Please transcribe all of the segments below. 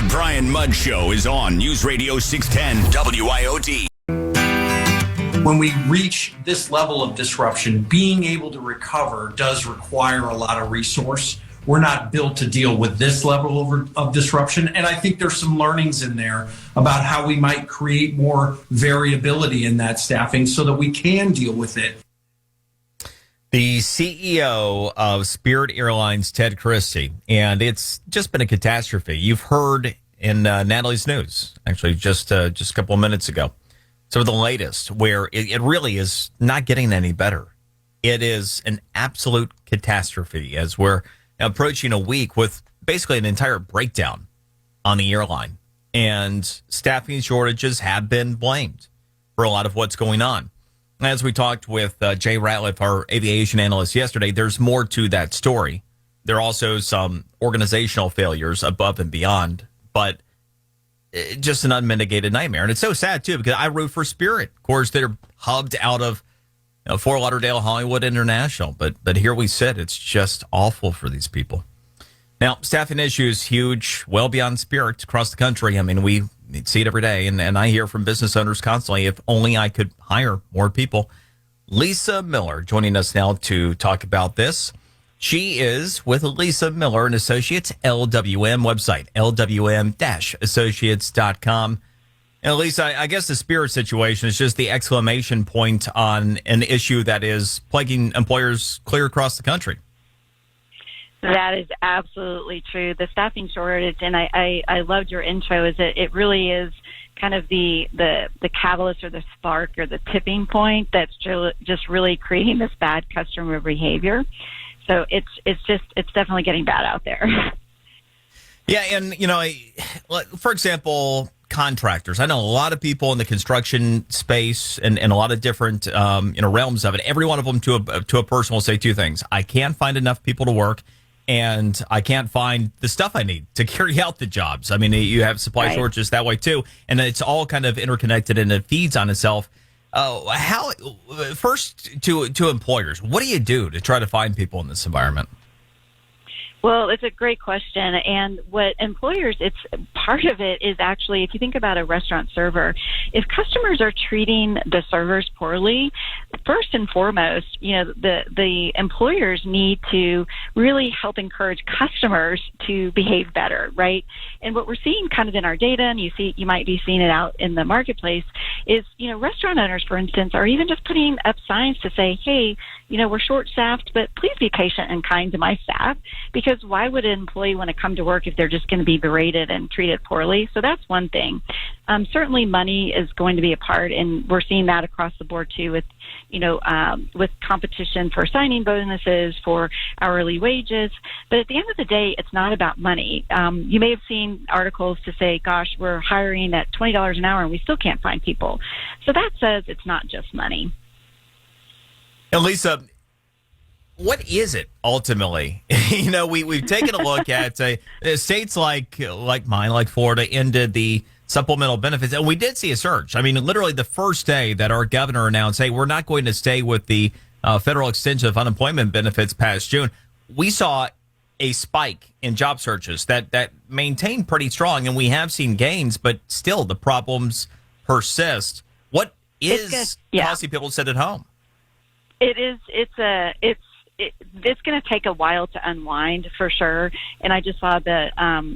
The Brian Mudd Show is on News Radio 610 WIOD. When we reach this level of disruption, being able to recover does require a lot of resource. We're not built to deal with this level of disruption. And I think there's some learnings in there about how we might create more variability in that staffing so that we can deal with it. The CEO of Spirit Airlines, Ted Christie, and it's just been a catastrophe. You've heard in Natalie's news, actually just a couple of minutes ago, some of the latest, where it really is not getting any better. It is an absolute catastrophe as we're approaching a week with basically an entire breakdown on the airline. And staffing shortages have been blamed for a lot of what's going on. As we talked with Jay Ratliff, our aviation analyst, yesterday, there's more to that story. There are also some organizational failures above and beyond, but just an unmitigated nightmare. And it's so sad, too, because I root for Spirit. Of course, they're hubbed out of Fort Lauderdale, Hollywood International. But here we sit. It's just awful for these people. Now, staffing issues huge, well beyond Spirit across the country. I mean, we see it every day. And I hear from business owners constantly, if only I could hire more people. Lisa Miller joining us now to talk about this. She is with Lisa Miller and Associates, LWM website, lwm-associates.com. And Lisa, I guess the Spirit situation is just the exclamation point on an issue that is plaguing employers clear across the country. That is absolutely true. The staffing shortage, and I loved your intro, is that it really is kind of the catalyst or the spark or the tipping point that's just really creating this bad customer behavior. So it's definitely getting bad out there. Yeah, and for example, contractors. I know a lot of people in the construction space and a lot of different realms of it. Every one of them to a person will say two things: I can't find enough people to work, and I can't find the stuff I need to carry out the jobs. I mean, you have supply shortages that way too, and it's all kind of interconnected and it feeds on itself. How first to employers, what do you do to try to find people in this environment? Well, it's a great question. And what employers, it's part of it is actually, if you think about a restaurant server, if customers are treating the servers poorly, first and foremost, the employers need to really help encourage customers to behave better, right? And what we're seeing kind of in our data, and you might be seeing it out in the marketplace, is, restaurant owners, for instance, are even just putting up signs to say, hey, we're short-staffed, but please be patient and kind to my staff, because why would an employee want to come to work if they're just going to be berated and treated poorly? So that's one thing. Certainly money is going to be a part, and we're seeing that across the board too with competition for signing bonuses, for hourly wages. But at the end of the day, it's not about money. You may have seen articles to say, gosh, we're hiring at $20 an hour and we still can't find people. So that says it's not just money. And Lisa, what is it ultimately? We've taken a look at states like mine, like Florida, ended the supplemental benefits, and we did see a surge. I mean, literally the first day that our governor announced, hey, we're not going to stay with the federal extension of unemployment benefits past June, we saw a spike in job searches that maintained pretty strong, and we have seen gains, but still the problems persist. What is causing people to sit at home? It is. It's going to take a while to unwind for sure. And I just saw the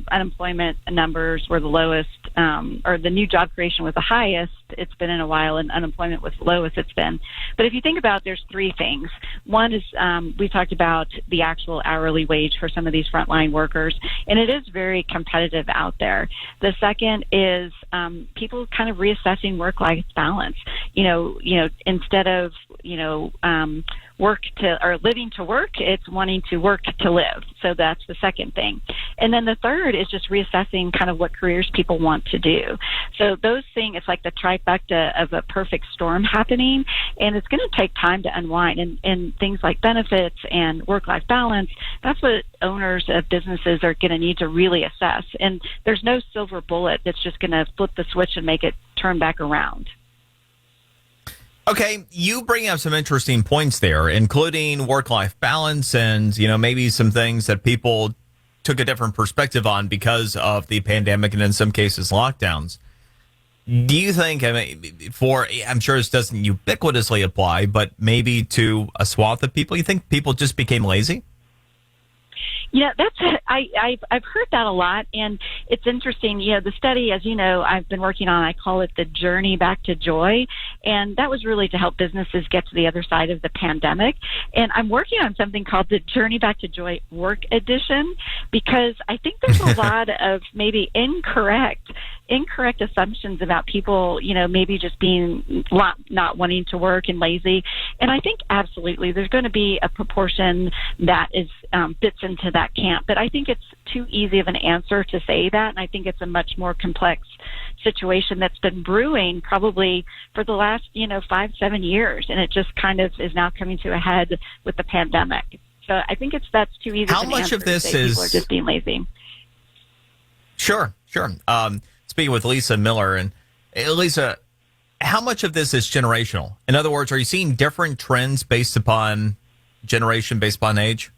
unemployment numbers were the lowest, or the new job creation was the highest it's been in a while, and unemployment was the lowest it's been. But if you think about it, there's three things. One is we talked about the actual hourly wage for some of these frontline workers, and it is very competitive out there. The second is people kind of reassessing work-life balance. Instead of work to or living to work, it's wanting to work to live. So that's the second thing. And then the third is just reassessing kind of what careers people want to do. So those things, it's like the trifecta of a perfect storm happening, and it's going to take time to unwind. And things like benefits and work-life balance, that's what owners of businesses are going to need to really assess. And there's no silver bullet that's just going to flip the switch and make it turn back around. Okay, you bring up some interesting points there, including work-life balance and, maybe some things that people took a different perspective on because of the pandemic and in some cases lockdowns. Do you think, I mean, I'm sure this doesn't ubiquitously apply, but maybe to a swath of people, you think people just became lazy? Yeah, I've heard that a lot, and it's interesting. You know, the study, as you know, I've been working on, I call it the journey back to joy, and that was really to help businesses get to the other side of the pandemic. And I'm working on something called the Journey Back to Joy Work Edition, because I think there's a lot of maybe incorrect assumptions about people, you know, maybe just being not wanting to work and lazy. And I think absolutely there's going to be a proportion that is fits into that camp. But I think it's too easy of an answer to say that. And I think it's a much more complex situation that's been brewing probably for the last, 5-7 years. And it just kind of is now coming to a head with the pandemic. So I think that's too easy. How much of this is people are just being lazy? Sure. Speaking with Lisa Miller, and Lisa, how much of this is generational? In other words, are you seeing different trends based upon generation, based upon age?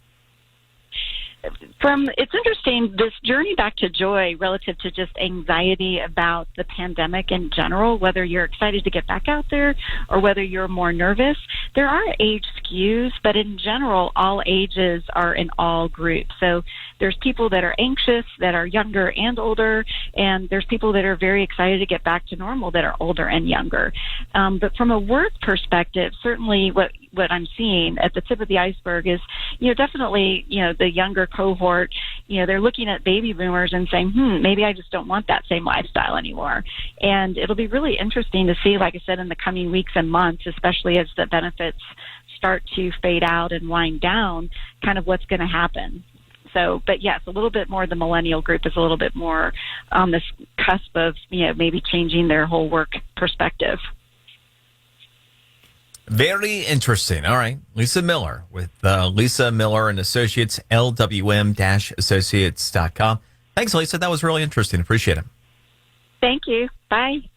It's interesting, this journey back to joy relative to just anxiety about the pandemic in general, whether you're excited to get back out there or whether you're more nervous. There are age skews, but in general, all ages are in all groups. So there's people that are anxious, that are younger and older, and there's people that are very excited to get back to normal that are older and younger. But from a work perspective, certainly what I'm seeing at the tip of the iceberg is, definitely, the younger cohort, they're looking at baby boomers and saying, maybe I just don't want that same lifestyle anymore. And it'll be really interesting to see, like I said, in the coming weeks and months, especially as the benefits start to fade out and wind down, kind of what's going to happen. So, but yes, a little bit more, the millennial group is a little bit more on this cusp of, maybe changing their whole work perspective. Very interesting. All right. Lisa Miller with Lisa Miller and Associates, lwm-associates.com. Thanks, Lisa. That was really interesting. Appreciate it. Thank you. Bye.